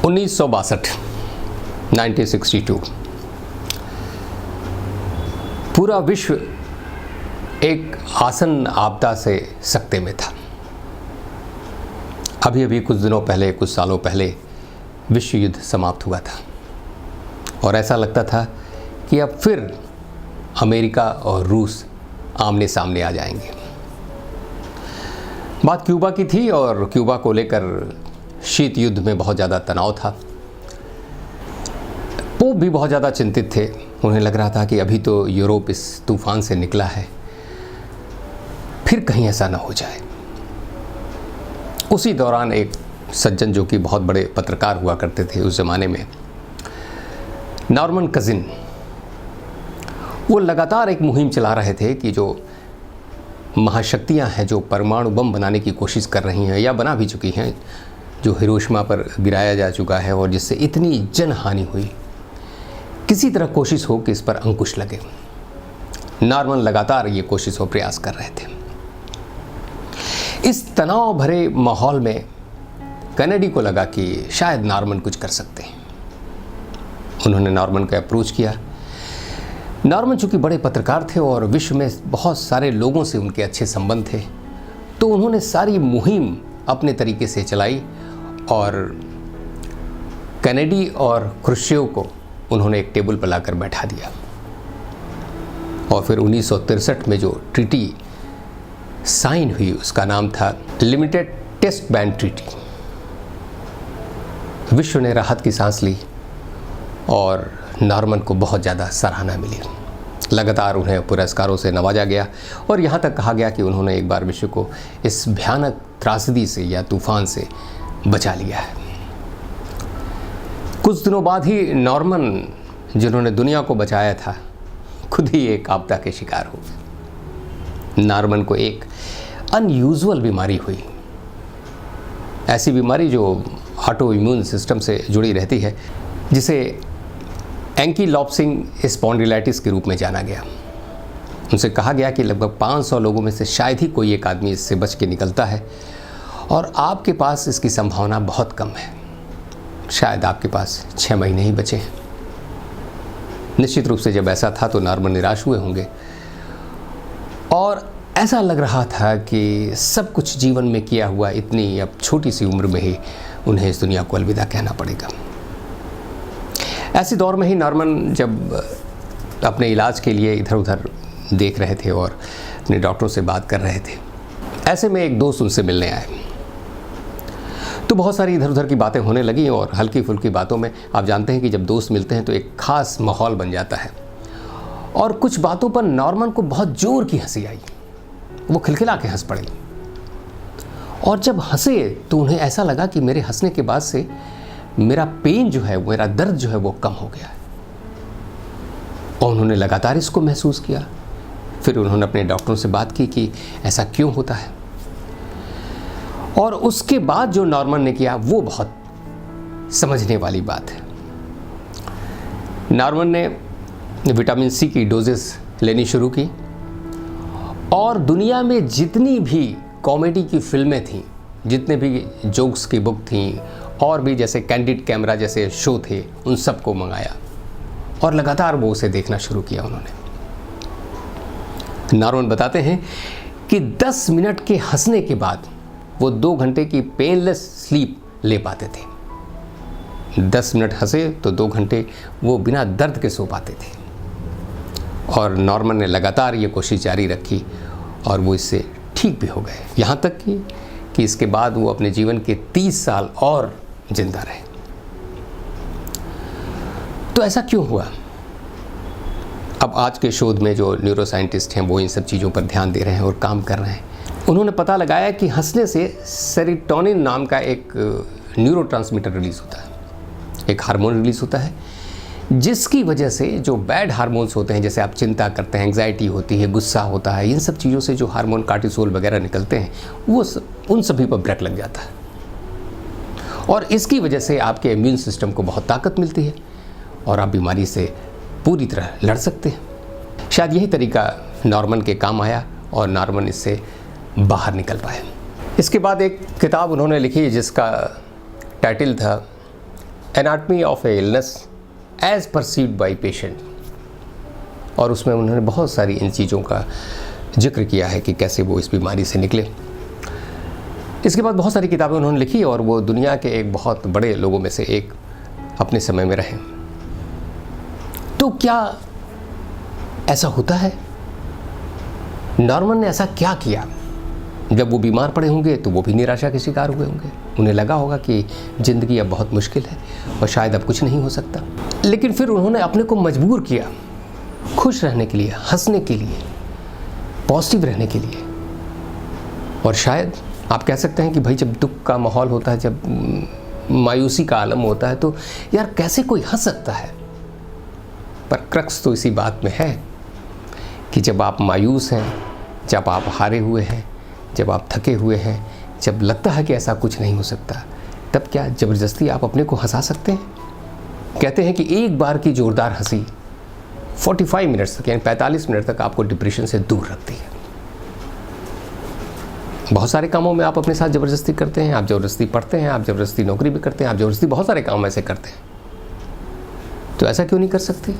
1962 1962 पूरा विश्व एक आसन आपदा से सकते में था। अभी अभी कुछ दिनों पहले, कुछ सालों पहले विश्व युद्ध समाप्त हुआ था और ऐसा लगता था कि अब फिर अमेरिका और रूस आमने सामने आ जाएंगे। बात क्यूबा की थी और क्यूबा को लेकर शीत युद्ध में बहुत ज़्यादा तनाव था। पोप भी बहुत ज़्यादा चिंतित थे। उन्हें लग रहा था कि अभी तो यूरोप इस तूफान से निकला है, फिर कहीं ऐसा ना हो जाए। उसी दौरान एक सज्जन जो कि बहुत बड़े पत्रकार हुआ करते थे उस ज़माने में, नॉर्मन कजिन, वो लगातार एक मुहिम चला रहे थे कि जो महाशक्तियां हैं जो परमाणु बम बनाने की कोशिश कर रही हैं या बना भी चुकी हैं, जो हिरोशिमा पर गिराया जा चुका है और जिससे इतनी जनहानि हुई, किसी तरह कोशिश हो कि इस पर अंकुश लगे। नॉर्मन लगातार ये कोशिश और प्रयास कर रहे थे। इस तनाव भरे माहौल में कैनेडी को लगा कि शायद नॉर्मन कुछ कर सकते हैं। उन्होंने नॉर्मन को अप्रोच किया। नॉर्मन चूँकि बड़े पत्रकार थे और विश्व में बहुत सारे लोगों से उनके अच्छे संबंध थे, तो उन्होंने सारी मुहिम अपने तरीके से चलाई और कैनेडी और क्रुश्चेव को उन्होंने एक टेबल पर लाकर बैठा दिया। और फिर 1963 में जो ट्रीटी साइन हुई उसका नाम था लिमिटेड टेस्ट बैन ट्रीटी। विश्व ने राहत की सांस ली और नॉर्मन को बहुत ज़्यादा सराहना मिली। लगातार उन्हें पुरस्कारों से नवाजा गया और यहाँ तक कहा गया कि उन्होंने एक बार विश्व को इस भयानक त्रासदी से या तूफान से बचा लिया है। कुछ दिनों बाद ही नॉर्मन, जिन्होंने दुनिया को बचाया था, खुद ही एक आपदा के शिकार हो गए। नॉर्मन को एक अनयूजुअल बीमारी हुई, ऐसी बीमारी जो ऑटो इम्यून सिस्टम से जुड़ी रहती है, जिसे एंकीलोपिंग स्पॉन्डिलाइटिस के रूप में जाना गया। उनसे कहा गया कि लगभग 500 लोगों में से शायद ही कोई एक आदमी इससे बच के निकलता है और आपके पास इसकी संभावना बहुत कम है। शायद आपके पास 6 महीने ही बचे हैं। निश्चित रूप से जब ऐसा था तो नॉर्मन निराश हुए होंगे और ऐसा लग रहा था कि सब कुछ जीवन में किया हुआ इतनी अब छोटी सी उम्र में ही उन्हें इस दुनिया को अलविदा कहना पड़ेगा। ऐसे दौर में ही नॉर्मन जब अपने इलाज के लिए इधर उधर देख रहे थे और अपने डॉक्टरों से बात कर रहे थे, ऐसे में एक दोस्त उनसे मिलने आए। तो बहुत सारी इधर उधर की बातें होने लगी और हल्की फुल्की बातों में आप जानते हैं कि जब दोस्त मिलते हैं तो एक खास माहौल बन जाता है। और कुछ बातों पर नॉर्मन को बहुत जोर की हंसी आई। वो खिलखिला के हंस पड़े और जब हंसे तो उन्हें ऐसा लगा कि मेरे हंसने के बाद से मेरा पेन जो है, मेरा दर्द जो है वो कम हो गया है। और उन्होंने लगातार इसको महसूस किया। फिर उन्होंने अपने डॉक्टरों से बात की कि ऐसा क्यों होता है। और उसके बाद जो नॉर्मन ने किया वो बहुत समझने वाली बात है। नॉर्मन ने विटामिन सी की डोजेस लेनी शुरू की और दुनिया में जितनी भी कॉमेडी की फिल्में थीं, जितने भी जोक्स की बुक थीं और भी जैसे कैंडिड कैमरा जैसे शो थे, उन सबको मंगाया और लगातार वो उसे देखना शुरू किया उन्होंने। नॉर्मन बताते हैं कि 10 मिनट के हंसने के बाद वो 2 घंटे की पेनलेस स्लीप ले पाते थे। 10 मिनट हंसे तो 2 घंटे वो बिना दर्द के सो पाते थे। और नॉर्मन ने लगातार ये कोशिश जारी रखी और वो इससे ठीक भी हो गए। यहाँ तक कि इसके बाद वो अपने जीवन के 30 साल और जिंदा रहे। तो ऐसा क्यों हुआ? अब आज के शोध में जो न्यूरो साइंटिस्ट हैं वो इन सब चीज़ों पर ध्यान दे रहे हैं और काम कर रहे हैं। उन्होंने पता लगाया कि हंसने से सेरोटोनिन नाम का एक न्यूरोट्रांसमीटर रिलीज़ होता है, एक हार्मोन रिलीज़ होता है, जिसकी वजह से जो बैड हार्मोन्स होते हैं, जैसे आप चिंता करते हैं, एंग्जाइटी होती है, गुस्सा होता है, इन सब चीज़ों से जो हार्मोन कार्टिसोल वगैरह निकलते हैं, वो उन सभी पर ब्रेक लग जाता है और इसकी वजह से आपके इम्यून सिस्टम को बहुत ताकत मिलती है और आप बीमारी से पूरी तरह लड़ सकते हैं। शायद यही तरीका नॉर्मन के काम आया और नॉर्मन इससे बाहर निकल पाए। इसके बाद एक किताब उन्होंने लिखी जिसका टाइटल था anatomy of a illness as perceived by patient, और उसमें उन्होंने बहुत सारी इन चीज़ों का जिक्र किया है कि कैसे वो इस बीमारी से निकले। इसके बाद बहुत सारी किताबें उन्होंने लिखी और वो दुनिया के एक बहुत बड़े लोगों में से एक अपने समय में रहे। तो क्या ऐसा होता है? नॉर्मन ने ऐसा क्या किया? जब वो बीमार पड़े होंगे तो वो भी निराशा के शिकार हुए होंगे, उन्हें लगा होगा कि ज़िंदगी अब बहुत मुश्किल है और शायद अब कुछ नहीं हो सकता। लेकिन फिर उन्होंने अपने को मजबूर किया खुश रहने के लिए, हंसने के लिए, पॉजिटिव रहने के लिए। और शायद आप कह सकते हैं कि भाई जब दुख का माहौल होता है, जब मायूसी का आलम होता है, तो यार कैसे कोई हंस सकता है? पर क्रक्स तो इसी बात में है कि जब आप मायूस हैं, जब आप हारे हुए हैं, जब आप थके हुए हैं, जब लगता है कि ऐसा कुछ नहीं हो सकता, तब क्या ज़बरदस्ती आप अपने को हंसा सकते हैं? कहते हैं कि एक बार की ज़ोरदार हंसी 45 मिनट्स तक, यानी 45 मिनट तक आपको डिप्रेशन से दूर रखती है। बहुत सारे कामों में आप अपने साथ ज़बरदस्ती करते हैं, आप ज़बरदस्ती पढ़ते हैं, आप ज़बरदस्ती नौकरी भी करते हैं, आप ज़बरदस्ती बहुत सारे काम ऐसे करते हैं। तो ऐसा क्यों नहीं कर सकते?